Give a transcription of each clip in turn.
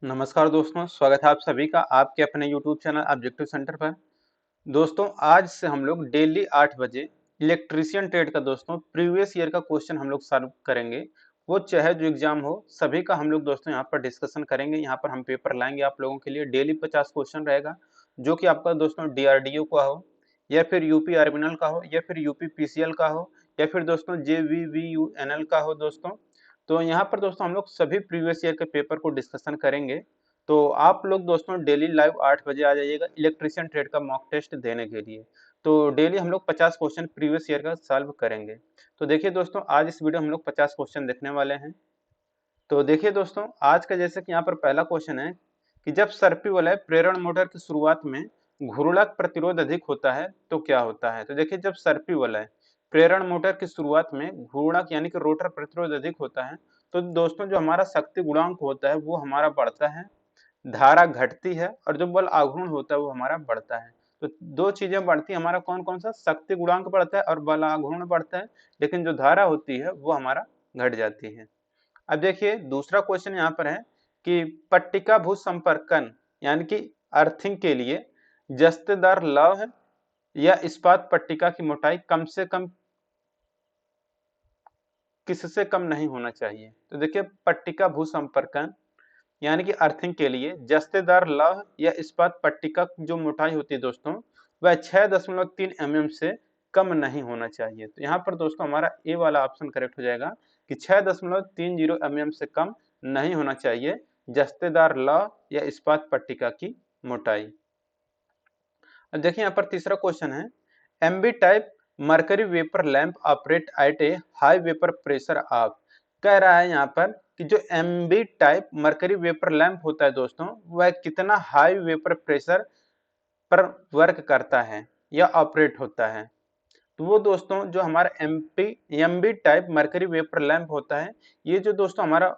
नमस्कार दोस्तों, स्वागत है आप सभी का आपके अपने YouTube चैनल ऑब्जेक्टिव सेंटर पर। दोस्तों आज से हम लोग डेली 8 बजे इलेक्ट्रीशियन ट्रेड का दोस्तों प्रीवियस ईयर का क्वेश्चन हम लोग सॉल्व करेंगे। वो चाहे जो एग्जाम हो सभी का हम लोग दोस्तों यहाँ पर डिस्कशन करेंगे। यहाँ पर हम पेपर लाएंगे आप लोगों के लिए। डेली 50 क्वेश्चन रहेगा जो कि आपका दोस्तों DRDO का हो या फिर यूपी आर्मिनल का हो या फिर यूपी PCL का हो या फिर दोस्तों JVVUNL का हो दोस्तों। तो यहाँ पर दोस्तों हम लोग सभी प्रीवियस ईयर के पेपर को डिस्कशन करेंगे। तो आप लोग दोस्तों डेली लाइव 8 बजे आ जाइएगा इलेक्ट्रीशियन ट्रेड का मॉक टेस्ट देने के लिए। तो डेली हम लोग 50 क्वेश्चन प्रीवियस ईयर का सॉल्व करेंगे। तो देखिए दोस्तों आज इस वीडियो में हम लोग 50 क्वेश्चन देखने वाले हैं। तो देखिए दोस्तों आज का जैसे कि यहाँ पर पहला क्वेश्चन है कि जब सर्पी वलय प्रेरण मोटर की शुरुआत में घूर्णक प्रतिरोध अधिक होता है तो क्या होता है। तो देखिए जब सर्पी वलय प्रेरण मोटर की शुरुआत में घूर्णक यानी कि रोटर प्रतिरोध अधिक होता है तो दोस्तों जो हमारा शक्ति गुणांक होता है वो हमारा बढ़ता है, धारा घटती है और जो बल आघूर्ण होता है वो हमारा बढ़ता है। तो दो चीजें बढ़ती है हमारा, कौन कौन सा, शक्ति गुणांक बढ़ता है और बल आघूर्ण बढ़ता है, लेकिन जो धारा होती है वो हमारा घट जाती है। अब देखिए दूसरा क्वेश्चन यहाँ पर है कि पट्टिका भू संपर्कन यानी कि अर्थिंग के लिए जस्तेदार लौह या इस्पात पट्टिका की मोटाई कम से कम किससे कम नहीं होना चाहिए। तो देखिए पट्टिका भू संपर्कन यानी कि अर्थिंग के लिए जस्तेदार लौह या इस्पात पट्टिका की जो मोटाई होती है दोस्तों वह 6.3 mm से कम नहीं होना चाहिए। तो यहाँ पर दोस्तों हमारा ए वाला ऑप्शन करेक्ट हो जाएगा कि 6.30 mm से कम नहीं होना चाहिए जस्तेदार लौह या इस्पात पट्टिका की मोटाई। अब देखिए यहाँ पर तीसरा क्वेश्चन है MB type mercury vapour lamp operate at A high vapour pressure of. कह रहा है यहाँ पर कि जो MB type mercury vapour lamp होता है दोस्तों वह कितना हाई वेपर प्रेशर पर वर्क करता है या ऑपरेट होता है। तो वो दोस्तों जो हमारा MB type mercury vapour lamp होता है ये जो दोस्तों हमारा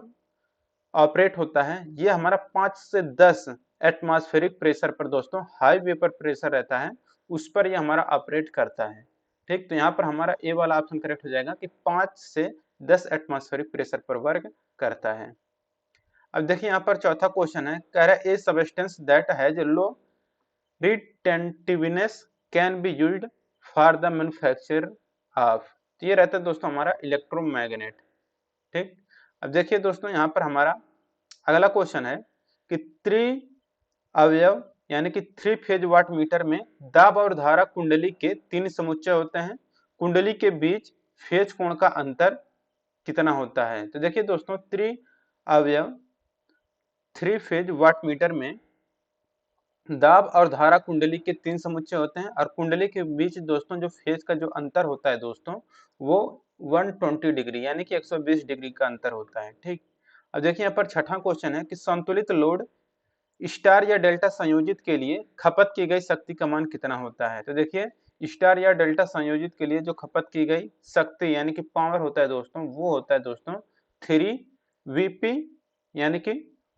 ऑपरेट होता है ये हमारा 5 से 10 एटमॉस्फेरिक प्रेशर पर दोस्तों हाई वेपर प्रेशर रहता है उस पर ये हमारा ऑपरेट करता है। ठीक, तो यहाँ पर हमारा ए वाला ऑप्शन करेक्ट हो जाएगा कि 5 से 10 एटमॉस्फेरिक प्रेशर पर वर्क करता है। अब देखिए यहाँ पर चौथा क्वेश्चन है, कह रहा है a substance that has low retentiveness can be used for the manufacture of. तो ये रहता है दोस्तों हमारा इलेक्ट्रोमैग्नेट। ठीक, अब देखिए दोस्तों यहाँ पर हमारा अगला क्वेश्चन है कि त्रि अवयव यानी कि 3 फेज वाट मीटर में दाब और धारा कुंडली के 3 समुच्चय होते हैं। कुंडली के बीच फेज कोण का अंतर कितना होता है। तो देखिए दोस्तों त्रि अवयव 3 फेज वाट मीटर में दाब और धारा कुंडली के 3 समुच्चय होते हैं और कुंडली के बीच दोस्तों जो फेज का जो अंतर होता है दोस्तों वो 120 डिग्री यानी कि 120 डिग्री का अंतर होता है। ठीक, अब देखिए यहाँ पर छठा क्वेश्चन है कि संतुलित लोड स्टार या डेल्टा संयोजित के लिए खपत की गई शक्ति का मान कितना होता है। तो देखिए स्टार या डेल्टा संयोजित के लिए जो खपत की गई शक्ति यानी कि पावर होता है दोस्तों वो होता है दोस्तों 3 Vp यानी कि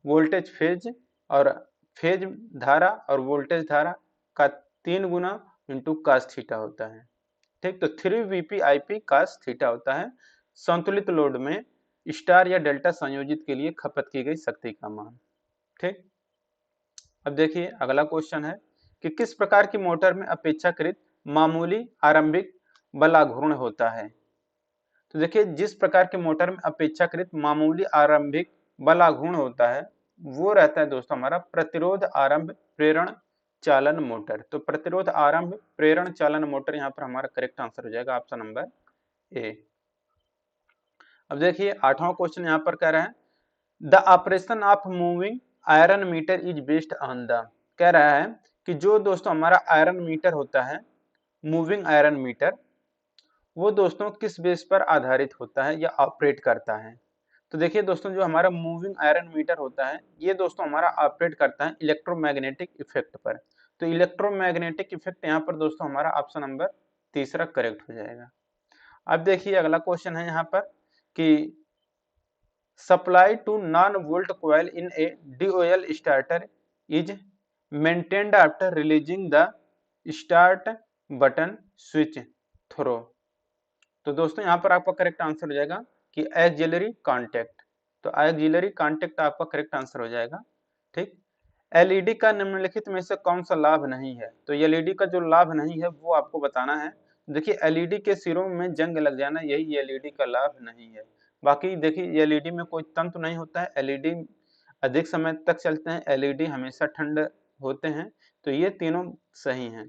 वोल्टेज फेज और फेज धारा और वोल्टेज धारा का 3 गुना इंटू कास थीटा होता है। ठीक, तो 3 Vp कास थीटा होता है संतुलित लोड में स्टार या डेल्टा संयोजित के लिए खपत की गई शक्ति का मान। ठीक, अब देखिए अगला क्वेश्चन है कि किस प्रकार की मोटर में अपेक्षाकृत मामूली आरंभिक बलाघूर्ण होता है। तो देखिए जिस प्रकार के मोटर में अपेक्षाकृत मामूली आरंभिक बलाघूर्ण होता है वो रहता है दोस्तों हमारा प्रतिरोध आरंभ प्रेरण चालन मोटर। तो प्रतिरोध आरंभ प्रेरण चालन मोटर यहाँ पर हमारा करेक्ट आंसर हो जाएगा ऑप्शन नंबर ए। अब देखिए आठवां क्वेश्चन यहाँ पर कह रहा है the operation of moving iron meter is based on the. कह रहा है कि जो दोस्तों हमारा आयरन मीटर होता है मूविंग आयरन मीटर वो दोस्तों किस बेस पर आधारित होता है या ऑपरेट करता है। तो देखिए दोस्तों जो हमारा मूविंग आयरन मीटर होता है ये दोस्तों हमारा ऑपरेट करता है इलेक्ट्रोमैग्नेटिक इफेक्ट पर। तो इलेक्ट्रोमैग्नेटिक इफेक्ट यहाँ पर दोस्तों हमारा ऑप्शन नंबर तीसरा करेक्ट हो जाएगा। अब देखिए अगला क्वेश्चन है यहाँ पर कि supply to non-volt coil in a DOL starter is maintained after releasing the start button switch throw। तो दोस्तों यहाँ पर आपका करेक्ट आंसर हो जाएगा कि एक्सिलरी कांटेक्ट। तो एक्सिलरी कांटेक्ट आपका करेक्ट आंसर हो जाएगा। ठीक। एलईडी का निम्नलिखित में से कौन सा लाभ नहीं है? तो एलईडी का जो लाभ नहीं है वो आपको बताना है। देखिए एलईडी के सिरों में जंग लग जाना, यही एलईडी का लाभ नहीं है। बाकी देखिए एलईडी में कोई तंतु नहीं होता है, एलईडी अधिक समय तक चलते हैं, एलईडी हमेशा ठंड होते हैं, तो ये तीनों सही हैं।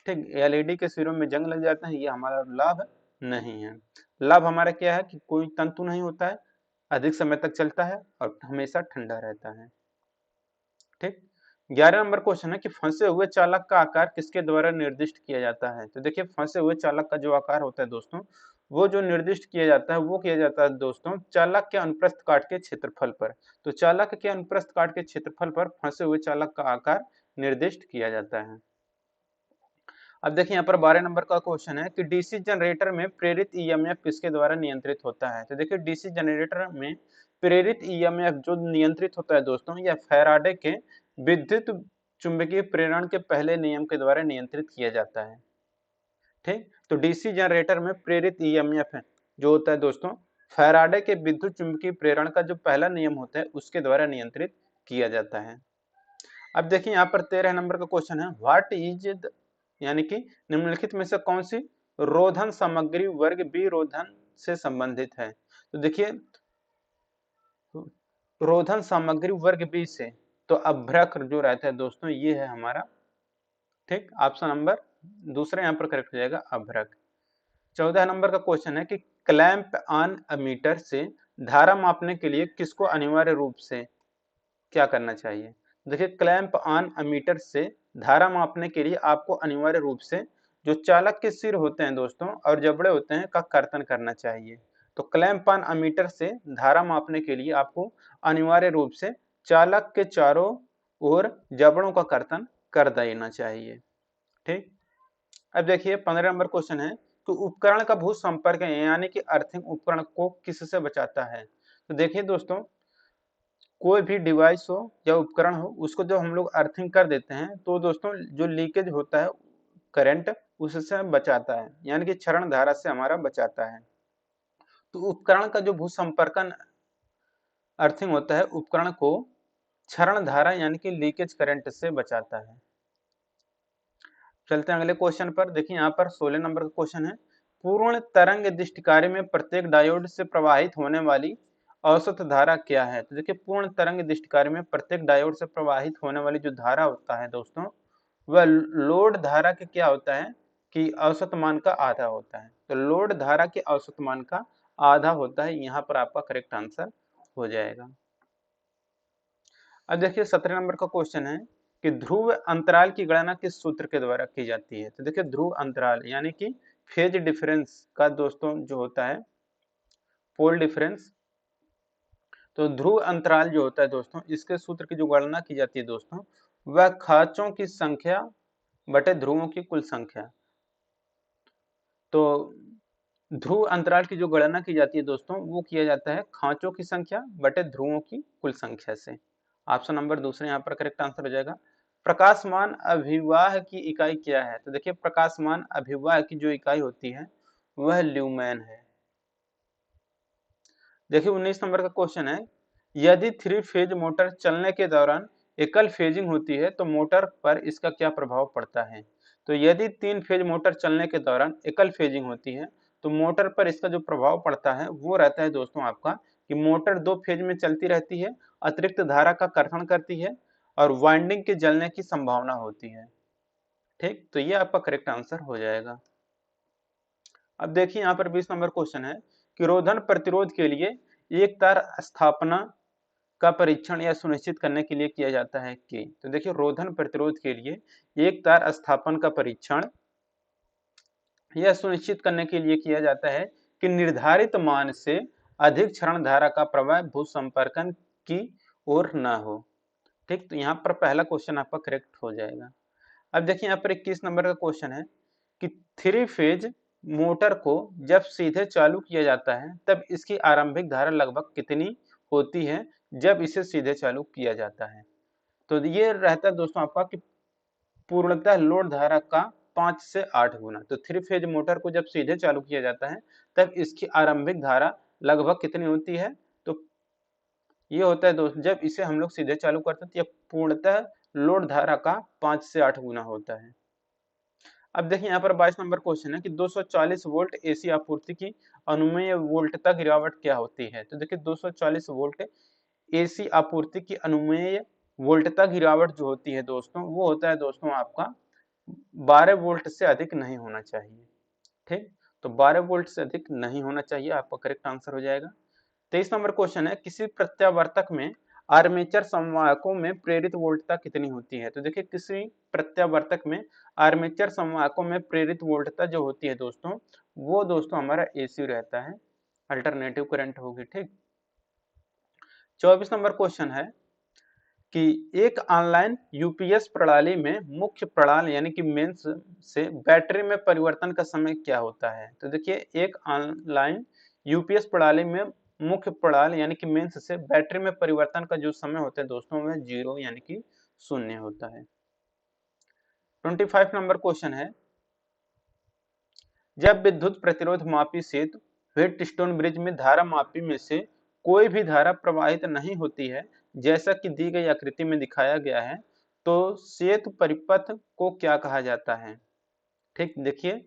ठीक, एलईडी के सिरों में जंग लग जाते हैं, ये हमारा लाभ नहीं है। लाभ हमारा क्या है कि कोई तंतु नहीं होता है, अधिक समय तक चलता है और हमेशा ठंडा रहता है। ठीक। 11 नंबर क्वेश्चन है कि फंसे हुए चालक का आकार किसके द्वारा निर्दिष्ट किया जाता है? तो देखिए फंसे हुए चालक का जो आकार होता है दोस्तों, वो जो निर्दिष्ट किया जाता है वो किया जाता है दोस्तों चालक के अनुप्रस्थ काट के क्षेत्रफल पर। तो चालक के अनुप्रस्थ काट के क्षेत्रफल पर फंसे हुए चालक का आकार निर्दिष्ट किया जाता है। अब देखिए यहाँ पर 12 नंबर का क्वेश्चन है कि डीसी जनरेटर में प्रेरित ईएमएफ किसके द्वारा नियंत्रित होता है? तो देखिए डीसी जनरेटर में प्रेरित ईएमएफ जो नियंत्रित होता है दोस्तों, यह फैराडे के विद्युत चुंबकीय प्रेरण के पहले नियम के द्वारा नियंत्रित किया जाता है। ठीक, तो डीसी जनरेटर में प्रेरित ईएमएफ है जो होता है दोस्तों फैराडे के विद्युत चुंबकीय प्रेरण का जो पहला नियम होता है उसके द्वारा नियंत्रित किया जाता है। अब देखिए यहाँ पर 13 नंबर का क्वेश्चन है, व्हाट इज यानी कि निम्नलिखित में से कौन सी रोधन सामग्री वर्ग बी रोधन से संबंधित है? तो देखिए रोधन सामग्री वर्ग बी से तो अभ्रक जो रहता है दोस्तों ये है हमारा। ठीक, ऑप्शन नंबर दूसरा यहाँ पर करेक्ट हो जाएगा अभ्रक। 14 नंबर का क्वेश्चन है कि क्लैंप ऑन अमीटर से धारा मापने के लिए किसको अनिवार्य रूप से क्या करना चाहिए? देखिए क्लैंप ऑन अमीटर से धारा मापने के लिए आपको अनिवार्य रूप से जो चालक के सिर होते हैं दोस्तों और जबड़े होते हैं का कर्तन करना चाहिए। तो क्लैंप ऑन अमीटर से धारा मापने के लिए आपको अनिवार्य रूप से चालक के चारों ओर जबड़ों का कर्तन कर देना चाहिए। ठीक। अब देखिए 15 नंबर क्वेश्चन है तो उपकरण का भू संपर्क यानी कि अर्थिंग उपकरण को किससे बचाता है? तो देखिए दोस्तों कोई भी डिवाइस हो या उपकरण हो उसको जब हम लोग अर्थिंग कर देते हैं तो दोस्तों जो लीकेज होता है करंट उससे बचाता है, यानी कि क्षरण धारा से हमारा बचाता है। तो उपकरण का जो भू संपर्कन अर्थिंग होता है उपकरण को क्षरण धारा यानी कि लीकेज करंट से बचाता है। चलते हैं अगले क्वेश्चन पर। देखिए यहाँ पर 16 नंबर का क्वेश्चन है, पूर्ण तरंग दृष्टिकारी में प्रत्येक डायोड से प्रवाहित होने वाली औसत धारा क्या है? तो देखिए पूर्ण तरंग दृष्टिकारी में प्रत्येक डायोड से प्रवाहित होने वाली जो धारा होता है दोस्तों वह लोड धारा के क्या होता है कि औसत मान का आधा होता है। तो लोड धारा के औसत मान का आधा होता है, यहाँ पर आपका करेक्ट आंसर हो जाएगा। अब देखिए 17 नंबर का क्वेश्चन है कि ध्रुव अंतराल की गणना किस सूत्र के द्वारा की जाती है? तो देखिए ध्रुव अंतराल यानी कि फेज डिफरेंस का दोस्तों जो होता है पोल डिफरेंस, तो ध्रुव अंतराल जो होता है दोस्तों इसके सूत्र की जो गणना की जाती है दोस्तों वह खांचों की संख्या बटे ध्रुवों की कुल संख्या। तो ध्रुव अंतराल की जो गणना की जाती है दोस्तों वो किया जाता है खांचों की संख्या बटे ध्रुवों की कुल संख्या से। ऑप्शन नंबर दूसरा यहाँ पर करेक्ट आंसर हो जाएगा। प्रकाशमान अभिवाह की इकाई क्या है? तो देखिए प्रकाशमान अभिवाह की जो इकाई होती है वह ल्यूमेन है। देखिए 19 नंबर का क्वेश्चन है, यदि 3 फेज मोटर चलने के दौरान एकल फेजिंग होती है तो मोटर पर इसका क्या प्रभाव पड़ता है? तो यदि 3 फेज मोटर चलने के दौरान एकल फेजिंग होती है तो मोटर पर इसका जो प्रभाव पड़ता है वो रहता है दोस्तों आपका कि मोटर 2 फेज में चलती रहती है, अतिरिक्त धारा का कर्षण करती है और वाइंडिंग के जलने की संभावना होती है। ठीक, तो ये आपका करेक्ट आंसर हो जाएगा। अब देखिए यहाँ पर 20 नंबर क्वेश्चन है कि रोधन प्रतिरोध के लिए एक तार स्थापना का परीक्षण या सुनिश्चित करने के लिए किया जाता है कि? तो देखिए रोधन प्रतिरोध के लिए एक तार स्थापन का परीक्षण यह सुनिश्चित करने के लिए किया जाता है कि निर्धारित मान से अधिक क्षरण धारा का प्रवाह भू संपर्कन की ओर न हो। ठीक, तो यहाँ पर पहला क्वेश्चन आपका करेक्ट हो जाएगा। अब देखिए यहाँ पर 21 नंबर का क्वेश्चन है कि 3 फेज मोटर को जब सीधे चालू किया जाता है तब इसकी आरंभिक धारा लगभग कितनी होती है जब इसे सीधे चालू किया जाता है? तो ये रहता है दोस्तों आपका कि पूर्णतः लोड धारा का 5 से 8 गुना। तो 3 फेज मोटर को जब सीधे चालू किया जाता है तब इसकी आरंभिक धारा लगभग कितनी होती है? तो ये होता है दोस्त जब इसे हम लोग सीधे चालू करते हैं तो यह पूर्णतः लोड धारा का 5 से 8 गुना होता है। अब देखिए यहाँ पर 22 नंबर क्वेश्चन है कि 240 वोल्ट एसी आपूर्ति की अनुमेय वोल्टता गिरावट क्या होती है। तो देखिए 240 वोल्ट एसी आपूर्ति की अनुमेय वोल्टता गिरावट जो होती है दोस्तों, वो होता है दोस्तों आपका 12 वोल्ट से अधिक नहीं होना चाहिए। ठीक, तो 12 वोल्ट से अधिक नहीं होना चाहिए, आपका करेक्ट आंसर हो जाएगा। 23 नंबर क्वेश्चन है किसी प्रत्यावर्तक में आर्मेचर संवाहकों में प्रेरित वोल्टता कितनी होती है। तो देखिए किसी प्रत्यावर्तक में आर्मेचर संवाहकों में प्रेरित वोल्टता जो होती है दोस्तों, वो दोस्तों हमारा एसी रहता है, अल्टरनेटिव करंट होगी। ठीक, 24 नंबर क्वेश्चन है कि एक ऑनलाइन यूपीएस प्रणाली में मुख्य प्रणाली यानी कि मेंस से बैटरी में परिवर्तन का समय क्या होता है। तो देखिए एक ऑनलाइन यूपीएस प्रणाली में मुख्य प्रणाली यानी कि मेंस से बैटरी में परिवर्तन का जो समय होता है दोस्तों वह 0 यानी कि 0 होता है। 25 नंबर क्वेश्चन है जब विद्युत प्रतिरोध मापी सेतु व्हीटस्टोन ब्रिज में धारा मापी में से कोई भी धारा प्रवाहित नहीं होती है जैसा कि दी गई आकृति में दिखाया गया है, तो सेतु परिपथ को क्या कहा जाता है। ठीक, देखिए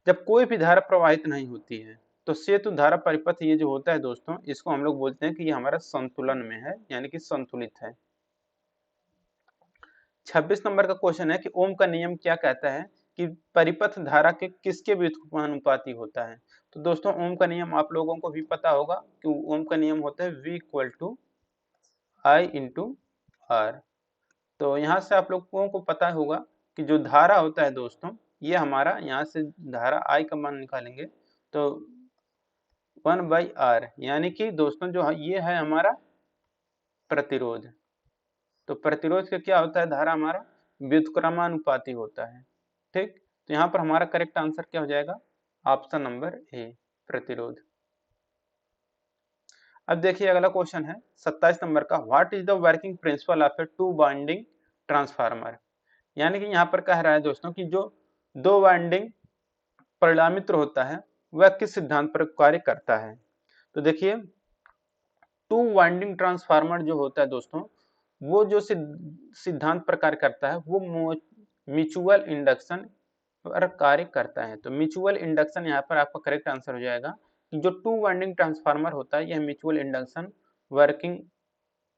जब कोई भी धारा प्रवाहित नहीं होती है तो सेतु धारा परिपथ ये जो होता है दोस्तों, इसको हम लोग बोलते हैं कि ये हमारा संतुलन में है यानी कि संतुलित है। 26 नंबर का क्वेश्चन है कि ओम का नियम क्या कहता है कि परिपथ धारा के किसके व्युत्क्रमानुपाती होता है। तो दोस्तों ओम का नियम आप लोगों को भी पता होगा कि ओम का नियम होता है V equal to I into R. तो यहाँ से आप लोगों को पता होगा कि जो धारा होता है दोस्तों, ये हमारा यहाँ से धारा I का मान निकालेंगे तो 1/r यानी कि दोस्तों जो ये है हमारा प्रतिरोध। तो प्रतिरोध का क्या होता है, धारा हमारा व्युत्क्रमानुपाती होता है। ठीक, तो यहाँ पर हमारा करेक्ट आंसर क्या हो जाएगा, ऑप्शन नंबर ए, प्रतिरोध। अब देखिए अगला क्वेश्चन है 27 नंबर का, what is the working principle of A to winding transformer. यानी कि यहाँ पर कह रहा है दोस्तों कि जो दो वाइंडिंग परिणामित्र होता है वह किस सिद्धांत पर कार्य करता है। तो देखिए टू वाइंडिंग ट्रांसफार्मर जो होता है दोस्तों, वो जो सिद्धांत पर कार्य करता है वो म्यूचुअल इंडक्शन पर कार्य करता है। तो म्यूचुअल इंडक्शन यहाँ पर आपका करेक्ट आंसर हो जाएगा कि जो टू वाइंडिंग ट्रांसफार्मर होता है यह म्यूचुअल इंडक्शन वर्किंग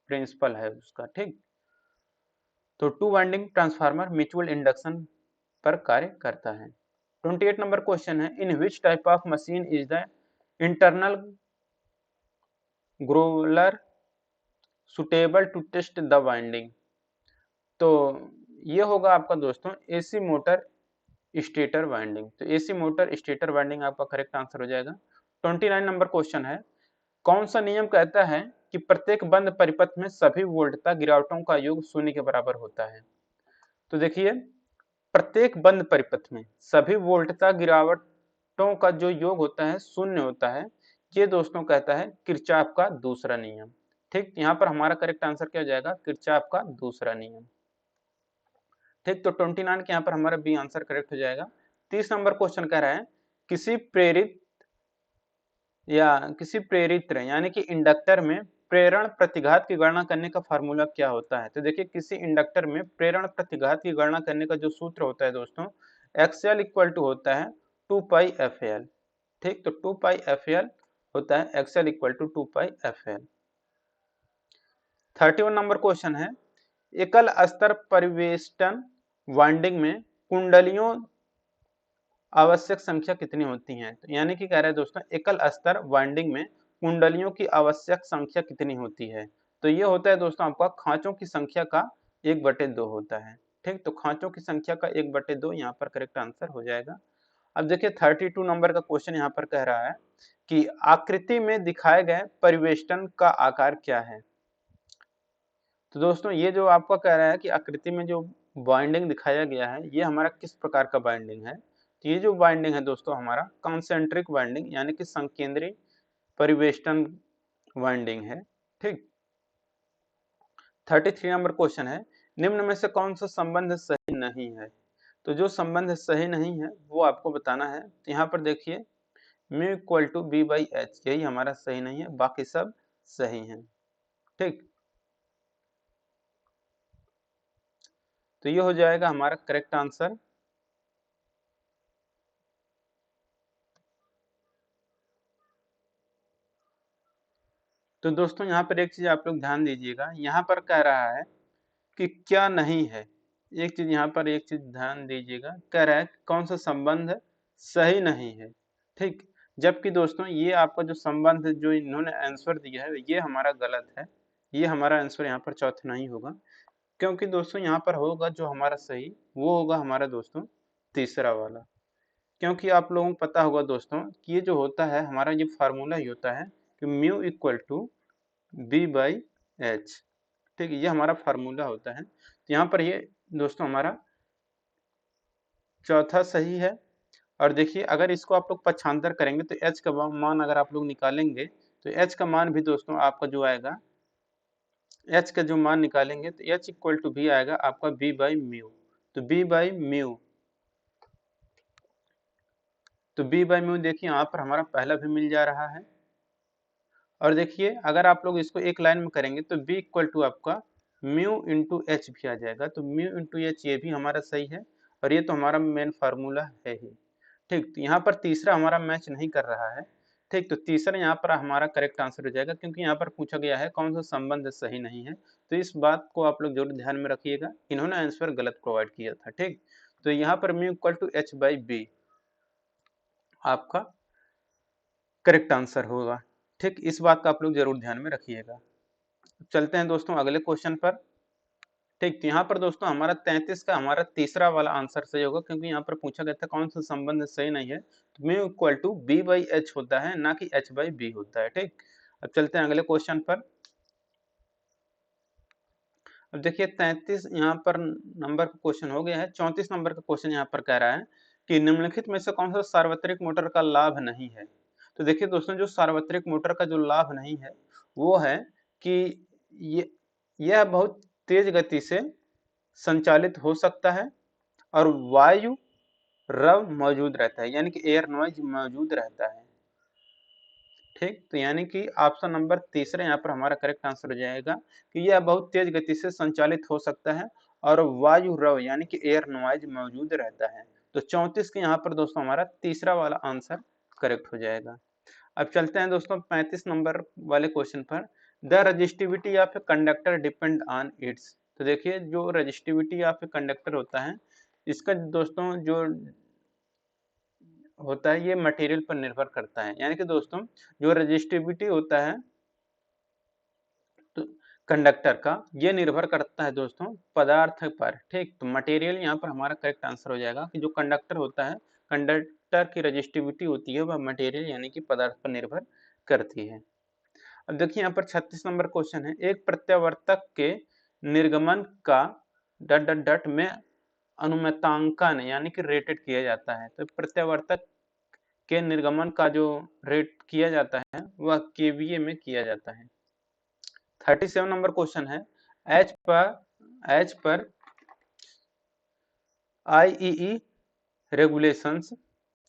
प्रिंसिपल है उसका। ठीक, तो two winding transformer mutual induction पर कार्य करता है। 28 नंबर क्वेश्चन है, in which type of machine is the internal growler suitable to test the winding. तो ये होगा आपका दोस्तों एसी मोटर स्टेटर वाइंडिंग। तो एसी मोटर स्टेटर वाइंडिंग आपका करेक्ट आंसर हो जाएगा। 29 नंबर क्वेश्चन है, कौन सा नियम कहता है कि प्रत्येक बंद परिपथ में सभी वोल्टता गिरावटों का योग 0 के बराबर होता है। तो देखिए प्रत्येक बंद परिपथ में सभी वोल्टता गिरावटों का जो योग होता है 0 होता है, ये दोस्तों कहता है किरचॉफ का दूसरा नियम। ठीक, यहाँ पर हमारा करेक्ट आंसर क्या हो जाएगा, किरचॉफ का दूसरा नियम। ठीक, तो 29 के यहाँ पर हमारा बी आंसर करेक्ट हो जाएगा। 30 नंबर क्वेश्चन कह रहा है किसी प्रेरित यानी कि इंडक्टर में प्रेरण प्रतिघात की गणना करने का फार्मूला क्या होता है। तो देखिए किसी इंडक्टर में प्रेरण प्रतिघात की गणना करने का जो सूत्र होता है दोस्तों, एक्सएल इक्वल टू होता है 2πfl। ठीक, तो 2πfl होता है एक्सएल इक्वल टू 2πfl। 31 नंबर क्वेश्चन है, एकल स्तर परिवेष्टन वाइंडिंग में कुंडलियों आवश्यक संख्या कितनी होती है। तो यानी कि कह रहे हैं दोस्तों एकल स्तर वाइंडिंग में कुंडलियों की आवश्यक संख्या कितनी होती है। तो ये होता है दोस्तों आपका खांचों की संख्या का 1/2 होता है। ठीक, तो खांचों की संख्या का 1/2 यहाँ पर करेक्ट आंसर हो जाएगा। अब देखिए 32 नंबर का क्वेश्चन यहाँ पर कह रहा है कि आकृति में दिखाए गए परिवेष्टन का आकार क्या है। तो दोस्तों ये जो आपका कह रहा है कि आकृति में जो बाइंडिंग दिखाया गया है ये हमारा किस प्रकार का बाइंडिंग है। तो ये जो बाइंडिंग है दोस्तों हमारा कॉन्सेंट्रिक बाइंडिंग यानी कि संकेंद्री परिवेष्टन बाइंडिंग है। ठीक, 33 नंबर क्वेश्चन है, निम्न में से कौन सा संबंध सही नहीं है। तो जो संबंध सही नहीं है वो आपको बताना है। तो यहाँ पर देखिए mu equal to B by H, यही हमारा सही नहीं है, बाकी सब सही है। ठीक, तो ये हो जाएगा हमारा करेक्ट आंसर। तो दोस्तों यहाँ पर एक चीज आप लोग ध्यान दीजिएगा, यहाँ पर कह रहा है कि क्या नहीं है। एक चीज यहाँ पर, एक चीज ध्यान दीजिएगा, कह रहा है कौन सा संबंध सही नहीं है। ठीक, जबकि दोस्तों ये आपका जो संबंध जो इन्होंने आंसर दिया है ये हमारा गलत है। ये हमारा आंसर यहाँ पर चौथा नहीं होगा, क्योंकि दोस्तों यहाँ पर होगा जो हमारा सही, वो होगा हमारा दोस्तों तीसरा वाला। क्योंकि आप लोगों को पता होगा दोस्तों कि ये जो होता है हमारा, ये फार्मूला ही होता है कि mu equal to B by H. ठीक है, ये हमारा फार्मूला होता है। तो यहाँ पर ये दोस्तों हमारा चौथा सही है। और देखिए अगर इसको आप लोग पक्षांतर करेंगे तो एच का मान अगर आप लोग निकालेंगे तो एच का मान भी दोस्तों आपका जो आएगा, एच का जो मान निकालेंगे तो एच इक्वल टू भी आएगा आपका बी बाई म्यू। तो बी बाई म्यू, तो बी बाई म्यू देखिए यहाँ पर हमारा पहला भी मिल जा रहा है। और देखिए अगर आप लोग इसको एक लाइन में करेंगे तो बी इक्वल टू आपका म्यू इंटू एच भी आ जाएगा। तो म्यू इंटू एच ये भी हमारा सही है, और ये तो हमारा मेन फार्मूला है ही। ठीक, तो यहाँ पर तीसरा हमारा मैच नहीं कर रहा है। ठीक, तो तीसरा यहाँ पर हमारा करेक्ट आंसर हो जाएगा, क्योंकि यहाँ पर पूछा गया है कौन सा संबंध सही नहीं है। तो इस बात को आप लोग जरूर ध्यान में रखिएगा, इन्होंने आंसर गलत प्रोवाइड किया था। ठीक, तो यहाँ पर mu equal to H by B आपका करेक्ट आंसर होगा। ठीक, इस बात का आप लोग जरूर ध्यान में रखिएगा। चलते हैं दोस्तों अगले क्वेश्चन पर। ठीक, तो यहाँ पर दोस्तों हमारा 33 का हमारा तीसरा वाला आंसर सही होगा, क्योंकि यहाँ पर पूछा गया था कौन सा संबंध सही नहीं है। तो mu equal to B by H होता है, ना कि एच बाई बी होता है। ठीक, अब चलते हैं अगले क्वेश्चन पर। अब देखिए 33 यहाँ पर नंबर का क्वेश्चन हो गया है। 34 नंबर का क्वेश्चन यहाँ पर कह रहा है कि निम्नलिखित में से कौन सा सार्वत्रिक मोटर का लाभ नहीं है। तो देखिए दोस्तों जो सार्वत्रिक मोटर का जो लाभ नहीं है वो है कि ये यह बहुत तेज गति से संचालित हो सकता है और वायु रव मौजूद रहता है, यानी कि एयर नॉइज मौजूद रहता है। ठीक, तो यानी कि ऑप्शन नंबर तीसरा यहाँ पर हमारा करेक्ट आंसर हो जाएगा कि यह बहुत तेज गति से संचालित हो सकता है और वायु रव यानी कि एयर नॉइज मौजूद रहता है। तो 34 के यहाँ पर दोस्तों हमारा तीसरा वाला आंसर करेक्ट हो जाएगा। अब चलते हैं दोस्तों 35 नंबर वाले क्वेश्चन पर। The resistivity of a conductor depend on it's. तो देखिए जो रजिस्टिविटी ऑफ ए कंडक्टर होता है, इसका दोस्तों जो होता है ये मटेरियल पर निर्भर करता है। यानी कि दोस्तों जो रजिस्टिविटी होता है तो कंडक्टर का, ये निर्भर करता है दोस्तों पदार्थ पर। ठीक, तो मटेरियल यहाँ पर हमारा करेक्ट आंसर हो जाएगा कि जो कंडक्टर होता है, कंडक्टर की रजिस्टिविटी होती है वह मटेरियल यानी कि पदार्थ पर निर्भर करती है। अब देखिए यहाँ पर 36 नंबर क्वेश्चन है। एक प्रत्यावर्तक के निर्गमन का डट डट डट में अनुमतांकन यानी कि रेटेड किया जाता है। तो प्रत्यावर्तक के निर्गमन का जो रेट किया जाता है वह केवीए में किया जाता है। 37 नंबर क्वेश्चन है। As per IEE regulations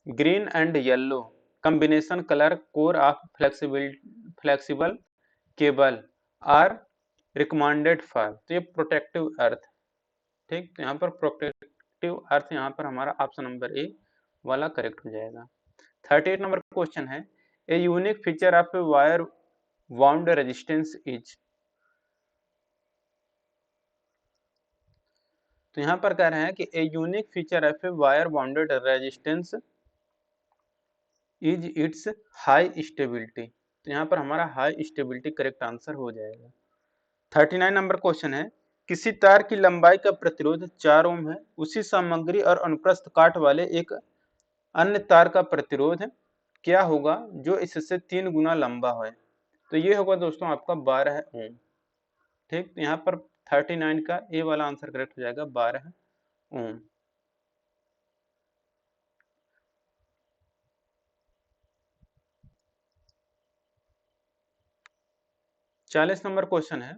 green and yellow combination colour core of flexible cable are recommended for. तो ये प्रोटेक्टिव अर्थ। ठीक, तो यहाँ पर प्रोटेक्टिव अर्थ यहाँ पर हमारा ऑप्शन नंबर ए वाला करेक्ट हो जाएगा। 38 नंबर क्वेश्चन है। A unique feature of a wire wound resistance is. तो यहाँ पर कह रहे हैं कि a unique feature of a wire bounded resistance is it's high stability. तो यहाँ पर हमारा हाई स्टेबिलिटी करेक्ट आंसर हो जाएगा। 39 नंबर क्वेश्चन है। किसी तार की लंबाई का प्रतिरोध 4 ओम है, उसी सामग्री और अनुप्रस्थ काट वाले एक अन्य तार का प्रतिरोध क्या होगा जो इससे 3 गुना लंबा है। तो ये होगा दोस्तों आपका 12 ओम। ठीक, तो यहाँ पर 39 का ए वाला आंसर करेक्ट हो जाएगा 12 ओम। 40 नंबर क्वेश्चन है।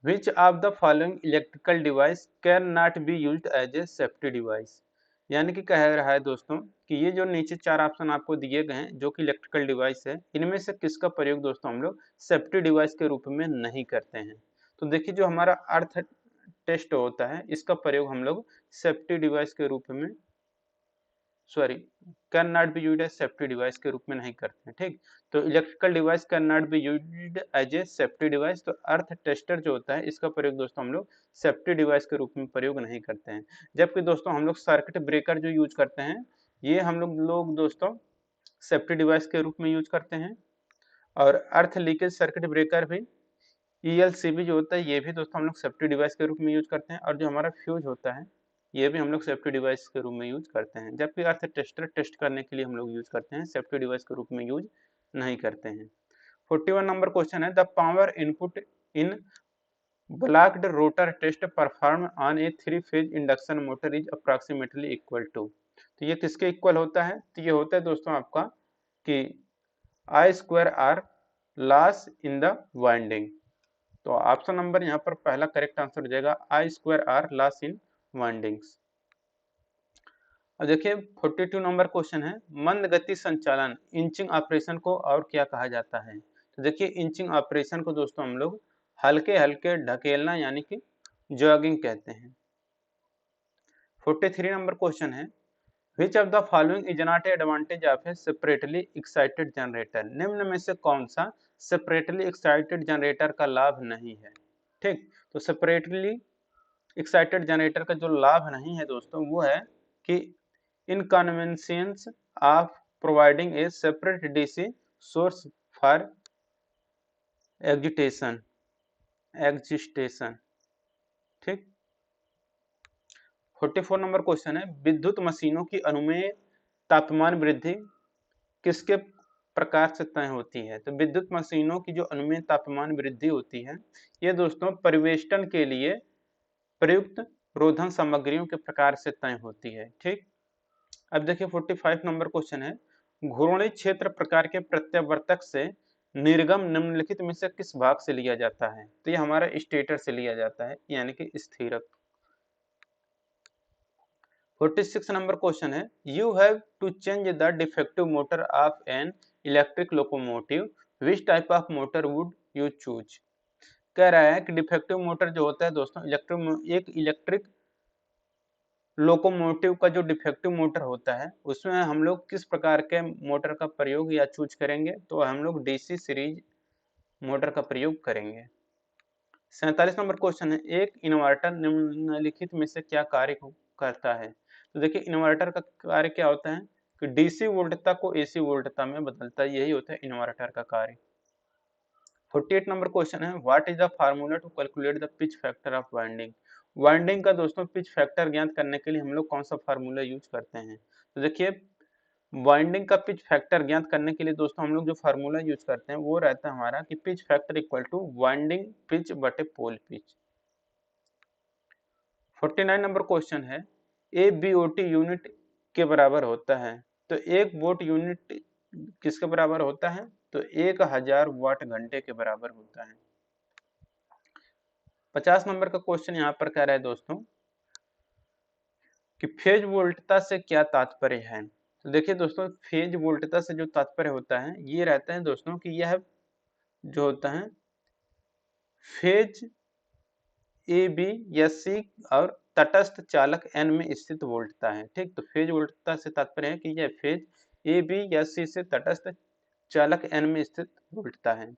Which of the following electrical device can not be used as a safety device. यानी कि कह रहा है दोस्तों कि ये जो नीचे 4 ऑप्शन आपको दिए गए हैं जो कि इलेक्ट्रिकल डिवाइस है, इनमें से किसका प्रयोग दोस्तों हम लोग सेफ्टी डिवाइस के रूप में नहीं करते हैं। तो देखिए जो हमारा अर्थ टेस्ट होता है इसका प्रयोग हम लोग सेफ्टी डिवाइस के रूप में sorry can not be used as safety device के रूप में नहीं करते हैं। ठीक, तो electrical device can not be used as a safety device, तो अर्थ टेस्टर जो होता है इसका प्रयोग दोस्तों हम लोग सेफ्टी डिवाइस के रूप में प्रयोग नहीं करते हैं। जबकि दोस्तों हम लोग सर्किट ब्रेकर जो यूज करते हैं ये हम लोग दोस्तों सेफ्टी डिवाइस के रूप में यूज करते हैं। और अर्थ लीकेज सर्किट ब्रेकर भी ELCB जो होता है ये भी दोस्तों हम लोग सेफ्टी डिवाइस के रूप में यूज करते हैं। और जो हमारा फ्यूज होता है ये भी हम लोग सेफ्टी डिवाइस के रूप में यूज करते हैं। जबकि अर्थ टेस्टर टेस्ट करने के लिए हम लोग यूज करते हैं, सेफ्टी डिवाइस के रूप में यूज नहीं करते हैं। 41 नंबर क्वेश्चन है the power input in blocked rotor test perform on a 3 phase induction motor is approximately equal to. तो ये किसके इक्वल होता है? तो ये होता है दोस्तों आपका कि I²R loss in the winding. तो ऑप्शन नंबर यहाँ पर पहला करेक्ट आंसर हो जाएगा I²R लॉस इन वाइंडिंग्स। अब देखिए 42 नंबर क्वेश्चन है मंद गति संचालन इंचिंग ऑपरेशन को और क्या कहा जाता है? तो देखिए इंचिंग ऑपरेशन को दोस्तों हम लोग हल्के हल्के ढकेलना यानी कि जॉगिंग कहते हैं। 43 नंबर क्वेश्चन है which of the following is not advantage of A separately excited generator. निम्न में से कौन सा सेपरेटली एक्साइटेड जनरेटर का लाभ नहीं है? ठीक, तो सेपरेटली एक्साइटेड जनरेटर का जो लाभ नहीं है दोस्तों वो है कि inconvenience of providing a separate DC source for excitation ठीक। 44 नंबर क्वेश्चन है विद्युत मशीनों की अनुमेय तापमान वृद्धि किसके प्रकार से तय होती है? तो विद्युत मशीनों की जो अनुमेय तापमान वृद्धि होती है ये दोस्तों परिवेष्टन के लिए प्रयुक्त रोधन सामग्रियों के प्रकार से तय होती है। ठीक, अब देखिए 45 नंबर क्वेश्चन है घूर्णी क्षेत्र प्रकार के प्रत्यावर्तक से निर्गम निम्नलिखित में से किस भाग से लिया जाता है? तो ये हमारा स्टेटर से लिया जाता है यानी कि स्थिरक। 46 नंबर क्वेश्चन है you have to change the defective motor of an electric locomotive which type of motor would you choose. कह रहा है कि डिफेक्टिव मोटर जो होता है दोस्तों एक इलेक्ट्रिक लोकोमोटिव का जो डिफेक्टिव मोटर होता है उसमें हम लोग किस प्रकार के मोटर का प्रयोग या चूज करेंगे? तो हम लोग डीसी सीरीज मोटर का प्रयोग करेंगे। 47 नंबर क्वेश्चन है एक इन्वर्टर निम्नलिखित में से क्या कार्य करता है? तो देखिए इन्वर्टर का कार्य क्या होता है कि डीसी वोल्टता को एसी वोल्टता में बदलता है, यही होता है इन्वर्टर का कार्य। 48 नंबर क्वेश्चन है what is the formula to calculate the pitch factor of winding. Winding का दोस्तों पिच फैक्टर ज्ञात करने के लिए हम लोग कौन सा फार्मूला यूज करते हैं? तो देखिए वाइंडिंग का पिच फैक्टर ज्ञात करने के लिए दोस्तों हम लोग जो फार्मूला यूज करते हैं वो रहता है हमारा कि pitch factor equal two winding pitch बटे पोल पिच। 49 नंबर क्वेश्चन है ए बीओटी यूनिट के बराबर होता है। तो एक वोट यूनिट किसके बराबर होता है? तो 1000 वाट घंटे के बराबर होता है। 50 नंबर का क्वेश्चन यहाँ पर कह रहा है दोस्तों कि फेज वोल्टता से क्या तात्पर्य है? तो देखिए दोस्तों फेज वोल्टता से जो तात्पर्य होता है ये रहता है दोस्तों कि यह जो होता है फेज ए बी या सी और तटस्थ चालक एन में स्थित वोल्टता है। ठीक, तो फेज वोल्टता से तात्पर्य है कि यह फेज ए बी या सी से तटस्थ चालक एन में स्थित वोल्टता है।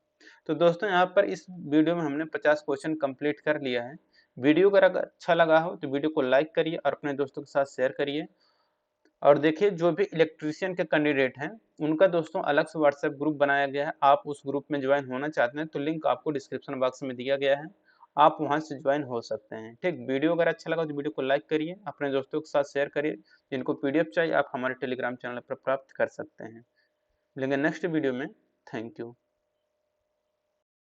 तो दोस्तों यहाँ पर इस वीडियो में हमने 50 क्वेश्चन कंप्लीट कर लिया है। वीडियो अगर अच्छा लगा हो तो वीडियो को लाइक करिए और अपने दोस्तों के साथ शेयर करिए। और देखिए जो भी इलेक्ट्रीशियन के कैंडिडेट हैं उनका दोस्तों अलग से व्हाट्सएप ग्रुप बनाया गया है, आप उस ग्रुप में ज्वाइन होना चाहते हैं तो लिंक आपको डिस्क्रिप्शन बॉक्स में दिया गया है, आप वहां से ज्वाइन हो सकते हैं। ठीक, वीडियो अगर अच्छा लगा तो वीडियो को लाइक करिए, अपने दोस्तों के साथ शेयर करिए। जिनको पीडीएफ चाहिए आप हमारे टेलीग्राम चैनल पर प्राप्त कर सकते हैं। मिलेंगे नेक्स्ट वीडियो में। Thank you.